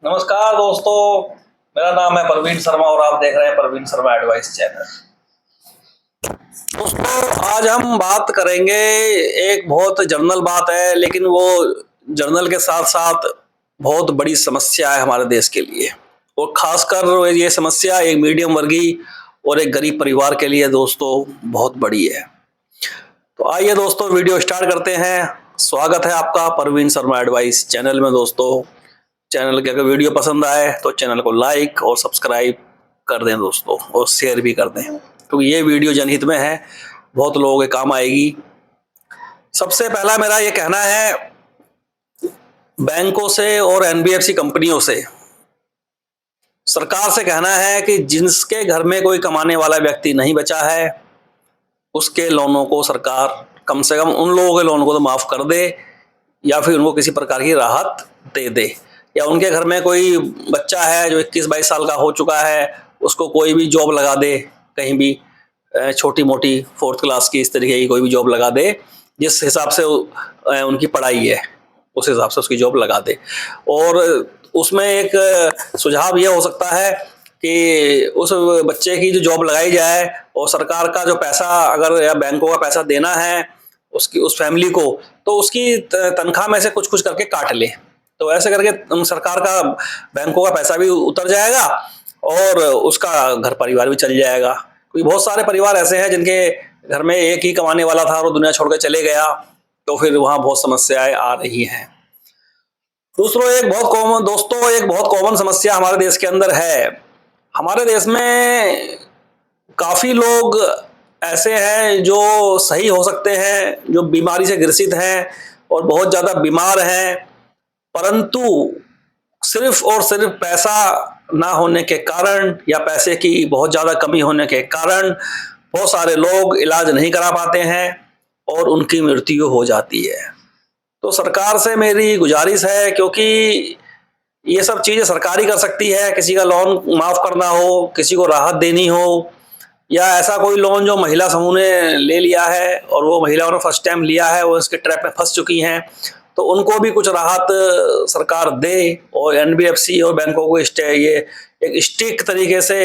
नमस्कार दोस्तों, मेरा नाम है प्रवीण शर्मा और आप देख रहे हैं प्रवीण शर्मा एडवाइस चैनल। दोस्तों, आज हम बात करेंगे, एक बहुत जनरल बात है लेकिन वो जनरल के साथ साथ बहुत बड़ी समस्या है हमारे देश के लिए। और खासकर ये समस्या एक मीडियम वर्गीय और एक गरीब परिवार के लिए दोस्तों बहुत बड़ी है। तो आइए दोस्तों, वीडियो स्टार्ट करते हैं। स्वागत है आपका प्रवीण शर्मा एडवाइस चैनल में। दोस्तों, चैनल के अगर वीडियो पसंद आए तो चैनल को लाइक और सब्सक्राइब कर दें दोस्तों, और शेयर भी कर दें, क्योंकि ये वीडियो जनहित में है, बहुत लोगों के काम आएगी। सबसे पहला मेरा ये कहना है, बैंकों से और एनबीएफसी कंपनियों से, सरकार से कहना है कि जिसके घर में कोई कमाने वाला व्यक्ति नहीं बचा है, उसके लोनों को सरकार कम से कम उन लोगों के लोन को तो माफ कर दे, या फिर उनको किसी प्रकार की राहत दे दे। या उनके घर में कोई बच्चा है जो 21-22 साल का हो चुका है, उसको कोई भी जॉब लगा दे, कहीं भी छोटी मोटी 4th क्लास की इस तरीके की कोई भी जॉब लगा दे, जिस हिसाब से उनकी पढ़ाई है उस हिसाब से उसकी जॉब लगा दे। और उसमें एक सुझाव ये हो सकता है कि उस बच्चे की जो जॉब लगाई जाए, और सरकार का जो पैसा अगर या बैंकों का पैसा देना है उसकी उस फैमिली को, तो उसकी तनख्वाह में से कुछ कुछ करके काट ले। तो ऐसे करके सरकार का बैंकों का पैसा भी उतर जाएगा और उसका घर परिवार भी चल जाएगा। क्योंकि बहुत सारे परिवार ऐसे हैं जिनके घर में एक ही कमाने वाला था और वो दुनिया छोड़ के चले गया, तो फिर वहां बहुत समस्याएं आ रही हैं। दोस्तों, एक बहुत कॉमन समस्या हमारे देश के अंदर है। हमारे देश में काफी लोग ऐसे हैं जो सही हो सकते हैं, जो बीमारी से ग्रसित हैं और बहुत ज्यादा बीमार हैं, परंतु सिर्फ और सिर्फ पैसा ना होने के कारण या पैसे की बहुत ज्यादा कमी होने के कारण बहुत सारे लोग इलाज नहीं करा पाते हैं और उनकी मृत्यु हो जाती है। तो सरकार से मेरी गुजारिश है, क्योंकि ये सब चीजें सरकार ही कर सकती है। किसी का लोन माफ करना हो, किसी को राहत देनी हो, या ऐसा कोई लोन जो महिला समूह ने ले लिया है और वो महिलाओं ने फर्स्ट टाइम लिया है, वो इसके ट्रैप में फंस चुकी हैं, तो उनको भी कुछ राहत सरकार दे। और एनबीएफसी और बैंकों को ये एक स्ट्रिक्ट तरीके से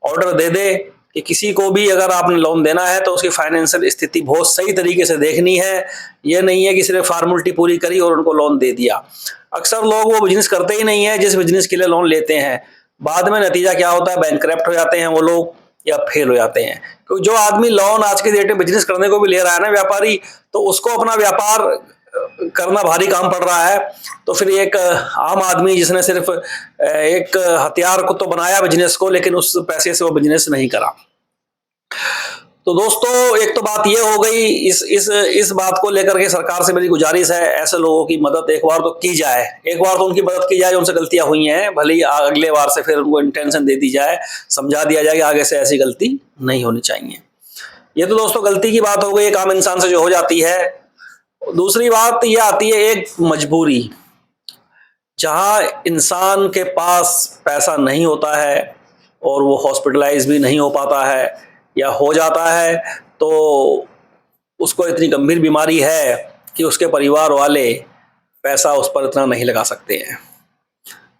ऑर्डर दे दे कि किसी को भी अगर आपने लोन देना है तो उसकी फाइनेंशियल स्थिति बहुत सही तरीके से देखनी है। ये नहीं है कि सिर्फ फॉर्मेलिटी पूरी करी और उनको लोन दे दिया। अक्सर लोग वो बिजनेस करते ही नहीं है जिस बिजनेस के लिए लोन लेते हैं। बाद में नतीजा क्या होता है, बैंकक्रप्ट हो जाते हैं वो लोग या फेल हो जाते हैं। क्योंकि जो आदमी लोन आज के डेट में बिजनेस करने को भी ले रहा है ना, व्यापारी, तो उसको अपना व्यापार करना भारी काम पड़ रहा है। तो फिर एक आम आदमी जिसने सिर्फ एक हथियार को तो बनाया बिजनेस को, लेकिन उस पैसे से वो बिजनेस नहीं करा। तो दोस्तों, एक तो बात ये हो गई। इस बात को लेकर के सरकार से मेरी गुजारिश है, ऐसे लोगों की मदद एक बार तो की जाए। एक बार तो उनकी मदद की जाए जो उनसे गलतियां हुई हैं, भले ही अगले बार से फिर उनको इंटेंशन दे दी जाए, समझा दिया जाए कि आगे से ऐसी गलती नहीं होनी चाहिए। ये तो दोस्तों गलती की बात हो गई, एक आम इंसान से जो हो जाती है। दूसरी बात ये आती है एक मजबूरी, जहां इंसान के पास पैसा नहीं होता है और वो हॉस्पिटलाइज भी नहीं हो पाता है, या हो जाता है तो उसको इतनी गंभीर बीमारी है कि उसके परिवार वाले पैसा उस पर इतना नहीं लगा सकते हैं।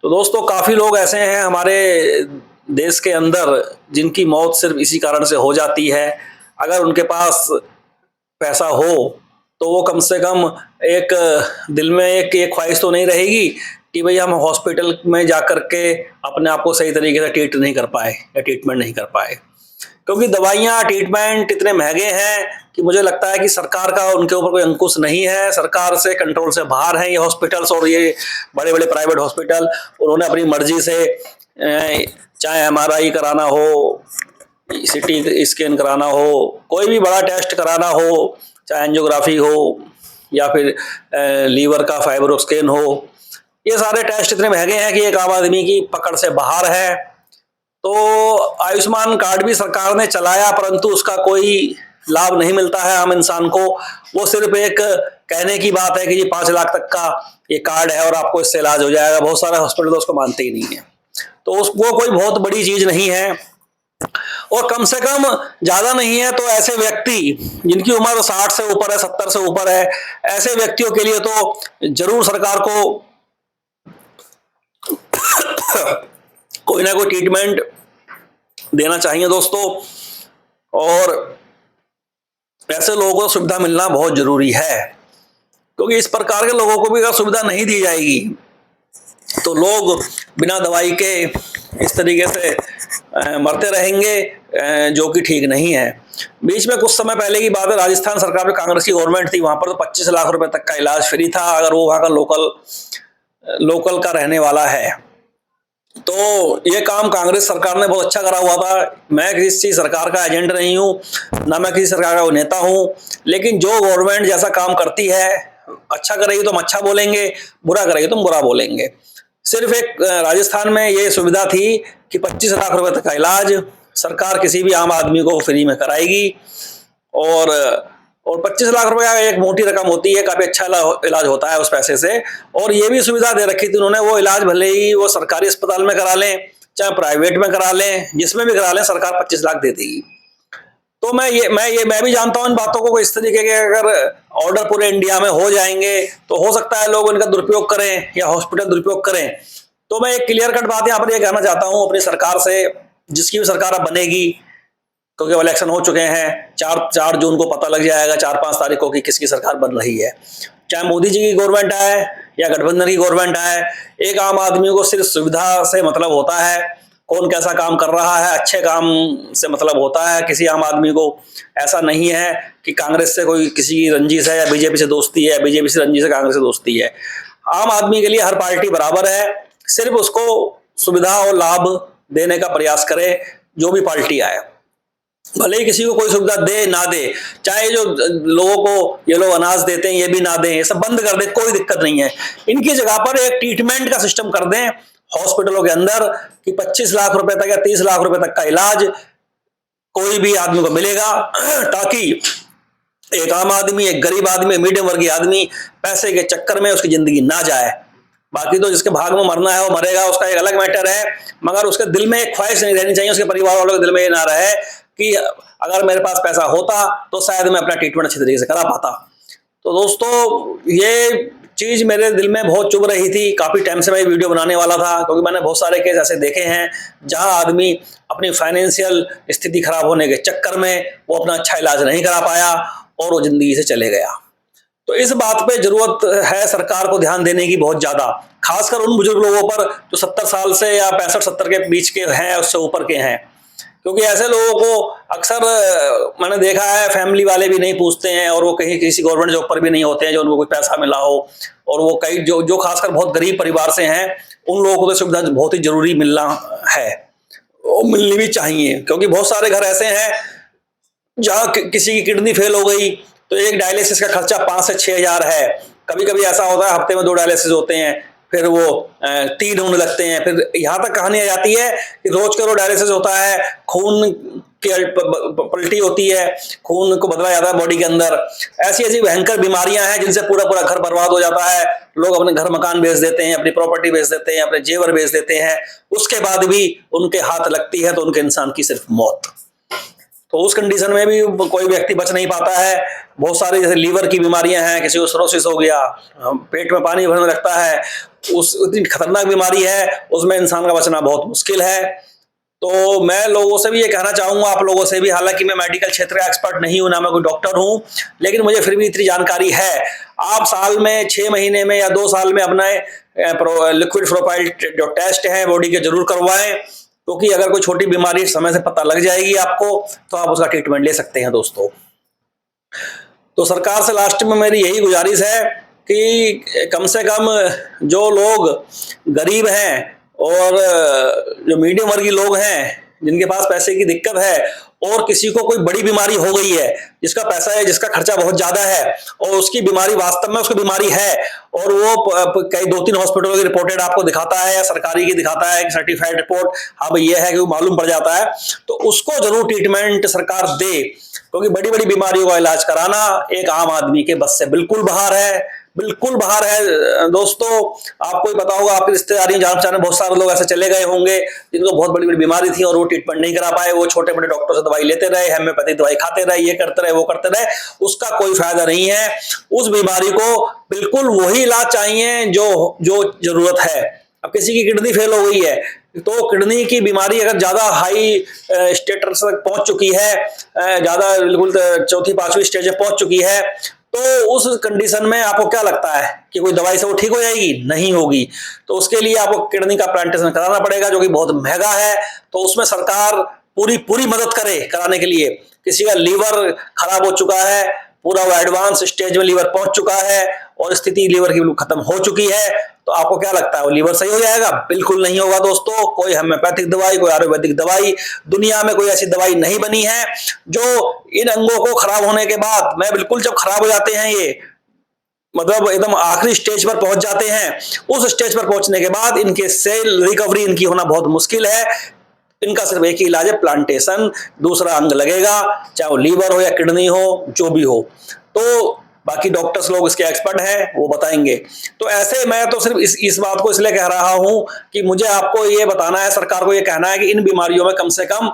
तो दोस्तों, काफी लोग ऐसे हैं हमारे देश के अंदर जिनकी मौत सिर्फ इसी कारण से हो जाती है। अगर उनके पास पैसा हो तो वो कम से कम एक दिल में एक ख्वाहिश तो नहीं रहेगी कि भाई हम हॉस्पिटल में जाकर के अपने आप को सही तरीके से ट्रीट नहीं कर पाए या ट्रीटमेंट नहीं कर पाए। क्योंकि दवाइयाँ, ट्रीटमेंट इतने महंगे हैं कि मुझे लगता है कि सरकार का उनके ऊपर कोई अंकुश नहीं है। सरकार से कंट्रोल से बाहर हैं ये हॉस्पिटल्स और ये बड़े बड़े प्राइवेट हॉस्पिटल। उन्होंने अपनी मर्जी से चाहे एमआरआई कराना हो, सीटी स्कैन कराना हो, कोई भी बड़ा टेस्ट कराना हो, चाहे एंजियोग्राफी हो या फिर लीवर का फाइब्रो स्कैन हो, ये सारे टेस्ट इतने महंगे हैं कि एक आम आदमी की पकड़ से बाहर है। तो आयुष्मान कार्ड भी सरकार ने चलाया, परंतु उसका कोई लाभ नहीं मिलता है आम इंसान को। वो सिर्फ एक कहने की बात है कि जी 5 लाख तक का ये कार्ड है और आपको इससे इलाज हो जाएगा। बहुत सारे हॉस्पिटल तो उसको मानते ही नहीं है। तो वो कोई बहुत बड़ी चीज नहीं है। और कम से कम ज्यादा नहीं है तो ऐसे व्यक्ति जिनकी उम्र 60 से ऊपर है, 70 से ऊपर है, ऐसे व्यक्तियों के लिए तो जरूर सरकार को कोई ना कोई ट्रीटमेंट देना चाहिए दोस्तों, और ऐसे लोगों को सुविधा मिलना बहुत जरूरी है, क्योंकि इस प्रकार के लोगों को भी अगर सुविधा नहीं दी जाएगी तो लोग बिना दवाई के इस तरीके से मरते रहेंगे, जो कि ठीक नहीं है। बीच में कुछ समय पहले की बात है, राजस्थान सरकार में कांग्रेस की गवर्नमेंट थी, वहां पर तो 25 लाख रुपए तक का इलाज फ्री था अगर वो वहां का लोकल का रहने वाला है। तो ये काम कांग्रेस सरकार ने बहुत अच्छा करा हुआ था। मैं किसी सरकार का एजेंट नहीं हूँ, ना मैं किसी सरकार का नेता हूँ, लेकिन जो गवर्नमेंट जैसा काम करती है, अच्छा करेगी तो हम अच्छा बोलेंगे, बुरा करेगी तो हम बुरा बोलेंगे। सिर्फ एक राजस्थान में ये सुविधा थी कि 25 लाख रुपए तक का इलाज सरकार किसी भी आम आदमी को फ्री में कराएगी, और 25 लाख रुपए एक मोटी रकम होती है, काफी अच्छा इलाज होता है उस पैसे से। और ये भी सुविधा दे रखी थी उन्होंने, वो इलाज भले ही वो सरकारी अस्पताल में करा लें चाहे प्राइवेट में करा लें, जिसमें भी करा लें सरकार 25 लाख दे देगी। तो मैं भी जानता हूं इन बातों को। इस तरीके के अगर ऑर्डर पूरे इंडिया में हो जाएंगे तो हो सकता है लोग इनका दुरुपयोग करें या हॉस्पिटल दुरुपयोग करें। तो मैं एक क्लियर कट बात यहाँ पर कहना चाहता हूँ अपनी सरकार से, जिसकी भी सरकार अब बनेगी, क्योंकि इलेक्शन हो चुके हैं, 4 जून को पता लग जाएगा, 4-5 तारीख को कि किसकी सरकार बन रही है। चाहे मोदी जी की गवर्नमेंट आए या गठबंधन की गवर्नमेंट आए, एक आम आदमी को सिर्फ सुविधा से मतलब होता है, कौन कैसा काम कर रहा है अच्छे काम से मतलब होता है। किसी आम आदमी को ऐसा नहीं है कि कांग्रेस से कोई किसी की रंजिश है या बीजेपी से दोस्ती है, बीजेपी से रंजिश है, कांग्रेस से दोस्ती है। आम आदमी के लिए हर पार्टी बराबर है, सिर्फ उसको सुविधा और लाभ देने का प्रयास करे जो भी पार्टी आए, भले ही किसी को कोई सुविधा दे ना दे। चाहे जो लोगों को ये लोग अनाज देते हैं ये भी ना दें, ये सब बंद कर दें, कोई दिक्कत नहीं है। इनकी जगह पर एक ट्रीटमेंट का सिस्टम कर दें हॉस्पिटलों के अंदर कि 25 लाख रुपए तक या 30 लाख रुपए तक का इलाज कोई भी आदमी को मिलेगा, ताकि एक आम आदमी, एक गरीब आदमी, मीडियम वर्गीय आदमी पैसे के चक्कर में उसकी जिंदगी ना जाए। बाकी तो जिसके भाग में मरना है वो मरेगा, उसका एक अलग मैटर है, मगर उसके दिल में एक ख्वाहिश नहीं रहनी चाहिए, उसके परिवार वालों के दिल में ये ना रहे कि अगर मेरे पास पैसा होता तो शायद मैं अपना ट्रीटमेंट अच्छी तरीके से करा पाता। तो दोस्तों ये चीज मेरे दिल में बहुत चुभ रही थी, काफी टाइम से मैं वीडियो बनाने वाला था, क्योंकि मैंने बहुत सारे केस ऐसे देखे हैं जहां आदमी अपनी फाइनेंशियल स्थिति खराब होने के चक्कर में वो अपना अच्छा इलाज नहीं करा पाया और वो जिंदगी से चले गया। तो इस बात पे जरूरत है सरकार को ध्यान देने की बहुत ज्यादा, खासकर उन बुजुर्ग लोगों पर जो 70 साल से या 65-70 के बीच के हैं, उससे ऊपर के हैं, क्योंकि ऐसे लोगों को अक्सर मैंने देखा है फैमिली वाले भी नहीं पूछते हैं, और वो कहीं किसी गवर्नमेंट जॉब पर भी नहीं होते हैं जो उनको कुछ पैसा मिला हो, और वो कई जो खासकर बहुत गरीब परिवार से हैं उन लोगों को तो सुविधा बहुत ही जरूरी मिलना है, वो मिलनी भी चाहिए। क्योंकि बहुत सारे घर ऐसे हैं जहाँ किसी की किडनी फेल हो गई तो एक डायलिसिस का खर्चा 5 से 6 हजार है। कभी कभी ऐसा होता है हफ्ते में 2 डायलिसिस होते हैं, फिर वो 3 होने लगते हैं। फिर यहाँ तक कहानी आ जाती है कि रोज का डायलिसिस होता है, खून की पलटी होती है, खून को बदला जाता है बॉडी के अंदर। ऐसी ऐसी भयंकर बीमारियां हैं जिनसे पूरा पूरा घर बर्बाद हो जाता है। लोग अपने घर मकान बेच देते हैं, अपनी प्रॉपर्टी बेच देते हैं, अपने जेवर बेच देते हैं, उसके बाद भी उनके हाथ लगती है तो उनके इंसान की सिर्फ मौत। तो उस कंडीशन में भी कोई व्यक्ति बच नहीं पाता है। बहुत सारी जैसे लीवर की बीमारियां हैं, किसी को सिरोसिस हो गया, पेट में पानी भरने लगता है, उस इतनी खतरनाक बीमारी है, उसमें इंसान का बचना बहुत मुश्किल है। तो मैं लोगों से भी ये कहना चाहूंगा, आप लोगों से भी, हालांकि मैं मेडिकल क्षेत्र का एक्सपर्ट नहीं हूं, ना मैं कोई डॉक्टर हूं, लेकिन मुझे फिर भी इतनी जानकारी है, आप साल में 6 महीने में या 2 साल में अपना लिक्विड प्रोफाइल जो टेस्ट है बॉडी के जरूर करवाएं, क्योंकि अगर कोई छोटी बीमारी समय से पता लग जाएगी आपको तो आप उसका ट्रीटमेंट ले सकते हैं दोस्तों। तो सरकार से लास्ट में मेरी यही गुजारिश है कि कम से कम जो लोग गरीब हैं और जो मीडियम वर्गीय लोग हैं जिनके पास पैसे की दिक्कत है, और किसी को कोई बड़ी बीमारी हो गई है जिसका पैसा है, जिसका खर्चा बहुत ज्यादा है, और उसकी बीमारी वास्तव में उसकी बीमारी है और वो कई 2-3 हॉस्पिटलों की रिपोर्टेड आपको दिखाता है या सरकारी की दिखाता है, सर्टिफाइड रिपोर्ट, हाँ भाई ये है कि वो मालूम पड़ जाता है, तो उसको जरूर ट्रीटमेंट सरकार दे, क्योंकि बड़ी बड़ी बीमारियों का इलाज कराना एक आम आदमी के बस से बिल्कुल बाहर है, बिल्कुल बाहर है। दोस्तों आपको ही पता होगा, आपकी रिश्तेदारी जान पहचान में बहुत सारे लोग ऐसे चले गए होंगे जिनको बहुत बड़ी बड़ी बीमारी थी और वो ट्रीटमेंट नहीं करा पाए, वो छोटे बड़े डॉक्टर से दवाई लेते रहे, हेम्योपैथिक दवाई खाते रहे, ये करते रहे, वो करते रहे, उसका कोई फायदा नहीं है। उस बीमारी को बिल्कुल वही इलाज चाहिए जो जो जरूरत है। अब किसी की किडनी फेल हो गई है, तो किडनी की बीमारी अगर ज्यादा हाई स्टेटस तक पहुंच चुकी है, ज्यादा बिल्कुल चौथी पांचवी स्टेज में पहुंच चुकी है, तो उस कंडीशन में आपको क्या लगता है कि कोई दवाई से वो ठीक हो जाएगी? नहीं होगी। तो उसके लिए आपको किडनी का प्लांटेशन कराना पड़ेगा, जो कि बहुत महंगा है। तो उसमें सरकार पूरी पूरी मदद करे कराने के लिए। किसी का लीवर खराब हो चुका है, पूरा वो एडवांस स्टेज में लीवर पहुंच चुका है और स्थिति लीवर की बिल्कुल खत्म हो चुकी है, तो आपको क्या लगता है वो लीवर सही हो जाएगा? बिल्कुल नहीं होगा दोस्तों। कोई होम्योपैथिक दवाई, कोई आयुर्वेदिक दवाई, दुनिया में कोई ऐसी दवाई नहीं बनी है जो इन अंगों को खराब होने के बाद में बिल्कुल जब खराब हो जाते हैं, ये मतलब एकदम आखिरी स्टेज पर पहुंच जाते हैं, उस स्टेज पर पहुंचने के बाद इनके सेल रिकवरी इनकी होना बहुत मुश्किल है। इनका सिर्फ एक ही इलाज है, प्लांटेशन। दूसरा अंग लगेगा, चाहे वो लीवर हो या किडनी हो, जो भी हो। तो बाकी डॉक्टर्स लोग इसके एक्सपर्ट हैं, वो बताएंगे। तो ऐसे मैं तो सिर्फ इस बात को इसलिए कह रहा हूं कि मुझे आपको ये बताना है, सरकार को ये कहना है कि इन बीमारियों में कम से कम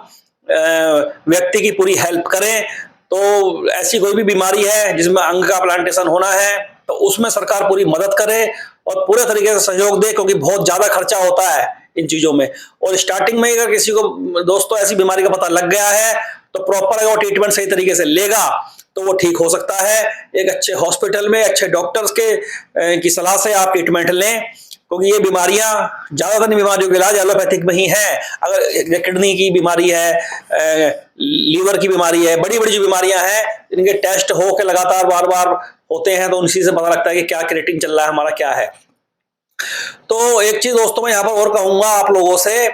व्यक्ति की पूरी हेल्प करें। तो ऐसी कोई भी बीमारी है जिसमें अंग का प्लांटेशन होना है, तो उसमें सरकार पूरी मदद करे और पूरे तरीके से सहयोग दे, क्योंकि बहुत ज्यादा खर्चा होता है इन चीजों में। और स्टार्टिंग में अगर किसी को दोस्तों ऐसी बीमारी का पता लग गया है, तो प्रॉपर अगर वो ट्रीटमेंट सही तरीके से लेगा तो वो ठीक हो सकता है। एक अच्छे हॉस्पिटल में अच्छे डॉक्टर्स के की सलाह से आप ट्रीटमेंट लें, क्योंकि ये बीमारियां, ज्यादातर बीमारियों का इलाज एलोपैथिक में ही है। अगर किडनी की बीमारी है, लीवर की बीमारी है, बड़ी बड़ी जो बीमारियां हैं, इनके टेस्ट हो के लगातार बार बार होते हैं, तो उसी से पता लगता है कि क्या क्रिएटिंग चल रहा है हमारा, क्या है। तो एक चीज दोस्तों मैं यहाँ पर और कहूंगा आप लोगों से,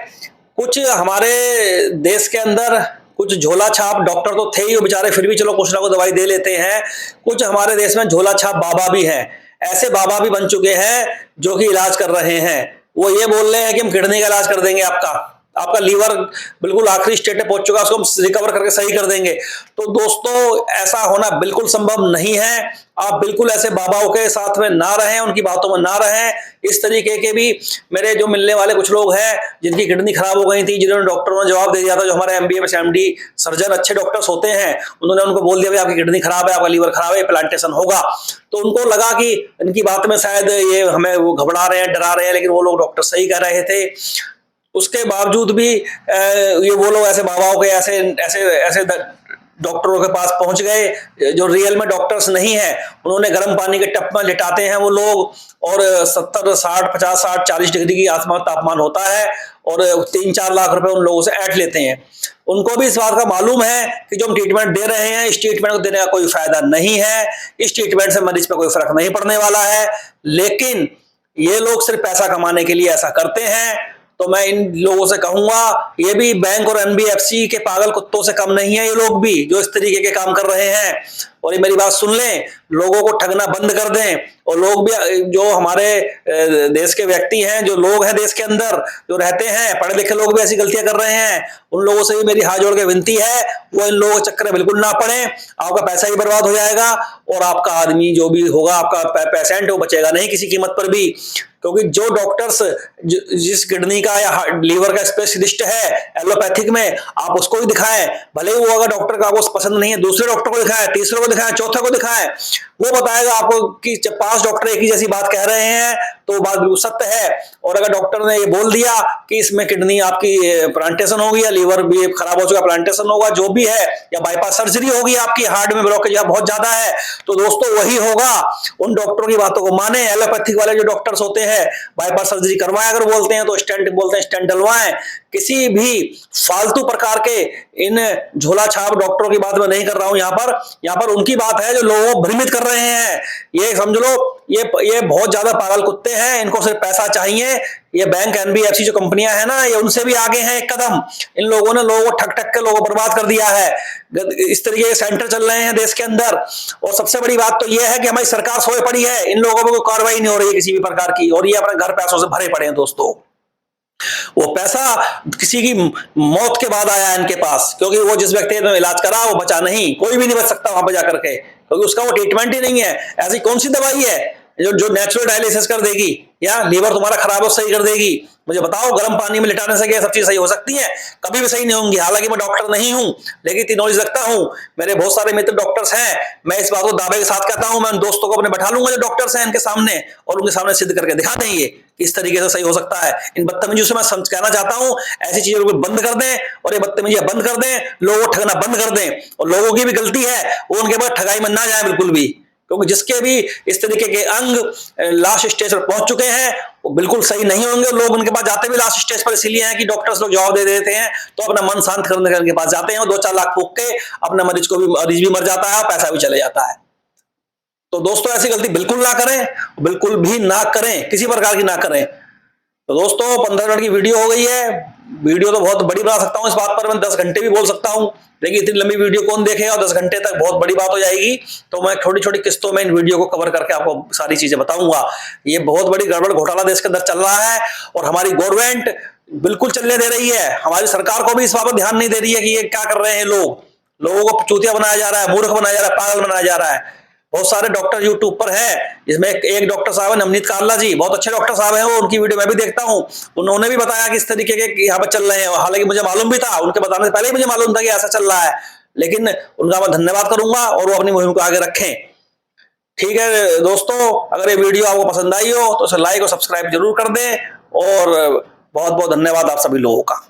कुछ हमारे देश के अंदर कुछ झोला छाप डॉक्टर तो थे ही वो बेचारे, फिर भी चलो कुछ ना कुछ दवाई दे लेते हैं। कुछ हमारे देश में झोला छाप बाबा भी हैं, ऐसे बाबा भी बन चुके हैं जो कि इलाज कर रहे हैं। वो ये बोल रहे हैं कि हम किडनी का इलाज कर देंगे, आपका लीवर बिल्कुल आखिरी स्टेज पे पहुंच चुका है, उसको हम रिकवर करके सही कर देंगे। तो दोस्तों ऐसा होना बिल्कुल संभव नहीं है। आप बिल्कुल ऐसे बाबाओं के साथ में ना रहें, उनकी बातों में ना रहें। इस तरीके के भी मेरे जो मिलने वाले कुछ लोग हैं जिनकी किडनी खराब हो गई थी, जिन्होंने डॉक्टरों ने जवाब दे दिया था, जो हमारे MBBS MD सर्जन अच्छे डॉक्टर्स होते हैं, उन्होंने उनको बोल दिया भाई आपकी किडनी खराब है, आपका लीवर खराब है, प्लांटेशन होगा। तो उनको लगा कि इनकी बात में शायद ये हमें वो घबरा रहे हैं, डरा रहे हैं, लेकिन वो लोग डॉक्टर सही कह रहे थे। उसके बावजूद भी ये वो लोग ऐसे बाबाओं के ऐसे ऐसे ऐसे डॉक्टरों के पास पहुंच गए जो रियल में डॉक्टर्स नहीं है। उन्होंने गर्म पानी के टप में लिटाते हैं वो लोग, और 70 60 50 60 40 डिग्री की आसमान तापमान होता है, और 3-4 लाख रुपए उन लोगों से ऐंठ लेते हैं। उनको भी इस बात का मालूम है कि जो हम ट्रीटमेंट दे रहे हैं, इस ट्रीटमेंट को देने का कोई फायदा नहीं है, इस ट्रीटमेंट से मरीज पे कोई फर्क नहीं पड़ने वाला है, लेकिन ये लोग सिर्फ पैसा कमाने के लिए ऐसा करते हैं। तो मैं इन लोगों से कहूंगा, ये भी बैंक और NBFC के पागल कुत्तों से कम नहीं है, ये लोग भी जो इस तरीके के काम कर रहे हैं। और ये मेरी बात सुन लें, लोगों को ठगना बंद कर दें। और लोग भी जो हमारे देश के व्यक्ति हैं, जो लोग हैं देश के अंदर जो रहते हैं, पढ़े लिखे लोग भी ऐसी गलतियां कर रहे हैं, उन लोगों से भी मेरी हाथ जोड़ के विनती है, वो इन लोगों के चक्कर में बिल्कुल ना पड़े। आपका पैसा ही बर्बाद हो जाएगा और आपका आदमी जो भी होगा, आपका पेशेंट, वो बचेगा नहीं किसी कीमत पर भी। क्योंकि जो डॉक्टर्स जिस किडनी का या लीवर का स्पेशलिस्ट है एलोपैथिक में, आप उसको ही दिखाएं। भले ही वो अगर डॉक्टर का आपको पसंद नहीं है, दूसरे डॉक्टर को दिखाएं, तीसरे को दिखाएं, चौथे को दिखाएं। वो बताएगा आपको कि 5 डॉक्टर एक ही जैसी बात कह रहे हैं तो बात बिल्कुल सत्य है। और अगर डॉक्टर ने ये बोल दिया कि इसमें किडनी आपकी प्लांटेशन होगी या लीवर भी खराब हो चुका प्लांटेशन होगा, जो भी है, या बाईपास सर्जरी होगी, आपकी हार्ट में ब्लॉकेज बहुत ज्यादा है, तो दोस्तों वही होगा। उन डॉक्टरों की बातों को माने। एलोपैथिक वाले जो डॉक्टर्स होते हैं, बाईपास सर्जरी करवाएं अगर बोलते हैं तो स्टेंट बोलते हैं, स्टेंट डलवाएं। किसी भी फालतू प्रकार के इन झोला छाप डॉक्टरों की बात मैं नहीं कर रहा हूं। यहाँ पर उनकी बात है जो लोगों को भ्रमित कर रहे हैं। ये समझ लो, ये बहुत ज्यादा पागल कुत्ते हैं, इनको सिर्फ पैसा चाहिए। ये बैंक NBFC जो कंपनियां हैं ना, ये उनसे भी आगे हैं एक कदम। इन लोगों ने लोगों को ठग ठग के लोगों को बर्बाद कर दिया है। इस तरीके के सेंटर चल रहे हैं देश के अंदर। और सबसे बड़ी बात तो यह है कि हमारी सरकार सोए पड़ी है, इन लोगों पर कोई कार्रवाई नहीं हो रही है किसी भी प्रकार की, और ये अपने घर पैसों से भरे पड़े हैं दोस्तों। वो पैसा किसी की मौत के बाद आया इनके पास, क्योंकि वो जिस व्यक्ति ने इलाज करा वो बचा नहीं, कोई भी नहीं बच सकता वहां पर जाकर के, क्योंकि उसका वो ट्रीटमेंट ही नहीं है। ऐसी कौन सी दवाई है जो जो नेचुरल डायलिसिस कर देगी, या लीवर तुम्हारा खराब हो सही कर देगी? मुझे बताओ, गर्म पानी में लिटाने से क्या सब चीज सही हो सकती है? कभी भी सही नहीं होंगी। हालांकि मैं डॉक्टर नहीं हूं, लेकिन इतनी नॉलेज रखता हूं, मेरे बहुत सारे मित्र डॉक्टर्स हैं, मैं इस बात को दावे के साथ कहता हूं, मैं उन दोस्तों को अपने बैठा लूंगा जो डॉक्टर्स हैं इनके सामने, और उनके सामने सिद्ध करके दिखा देंगे कि इस तरीके से सही हो सकता है। इन बदतमीजियों से मैं कहना चाहता हूं, ऐसी चीजों को बंद कर दें, और ये बदतमीजियां बंद कर दें, लोगों को ठगना बंद कर दें, और लोगों की भी गलती है, वो उनके बाद ठगाई में ना जाए बिल्कुल भी, क्योंकि जिसके भी इस तरीके के अंग लास्ट स्टेज पर पहुंच चुके हैं वो बिल्कुल सही नहीं होंगे। लोग उनके पास जाते भी लास्ट स्टेज पर इसीलिए हैं कि डॉक्टर्स लोग जवाब दे देते हैं, तो अपना मन शांत करने के पास जाते हैं और 2-4 लाख फूंक के अपना मरीज भी मर जाता है और पैसा भी चले जाता है। तो दोस्तों, ऐसी गलती बिल्कुल ना करें, बिल्कुल भी ना करें, किसी प्रकार की ना करें। तो दोस्तों, 15 मिनट की वीडियो हो गई है। वीडियो तो बहुत बड़ी बना सकता हूं, इस बात पर मैं 10 घंटे भी बोल सकता हूं, लेकिन इतनी लंबी वीडियो कौन देखेगा, 10 घंटे तक बहुत बड़ी बात हो जाएगी। तो मैं छोटी छोटी किस्तों में इन वीडियो को कवर करके आपको सारी चीजें बताऊंगा। ये बहुत बड़ी गड़बड़ घोटाला देश के अंदर चल रहा है, और हमारी गवर्नमेंट बिल्कुल चलने दे रही है। हमारी सरकार को भी इस बात पर ध्यान नहीं दे रही है कि ये क्या कर रहे हैं लोग। लोगों को चूतिया बनाया जा रहा है, मूर्ख बनाया जा रहा है, पागल बनाया जा रहा है। बहुत सारे डॉक्टर यूट्यूब पर हैं, जिसमें एक डॉक्टर साहब है नवनीत काल्ला जी, बहुत अच्छे डॉक्टर साहब हैं वो, उनकी वीडियो मैं भी देखता हूं। उन्होंने भी बताया कि इस तरीके के यहाँ पर चल रहे हैं, हालांकि मुझे मालूम भी था, उनके बताने से पहले ही मुझे मालूम था कि ऐसा चल रहा है, लेकिन उनका मैं धन्यवाद करूंगा, और वो अपनी मुहिम को आगे रखें। ठीक है दोस्तों, अगर ये वीडियो आपको पसंद आई हो तो इसे लाइक और सब्सक्राइब जरूर कर दें, और बहुत बहुत धन्यवाद आप सभी लोगों का।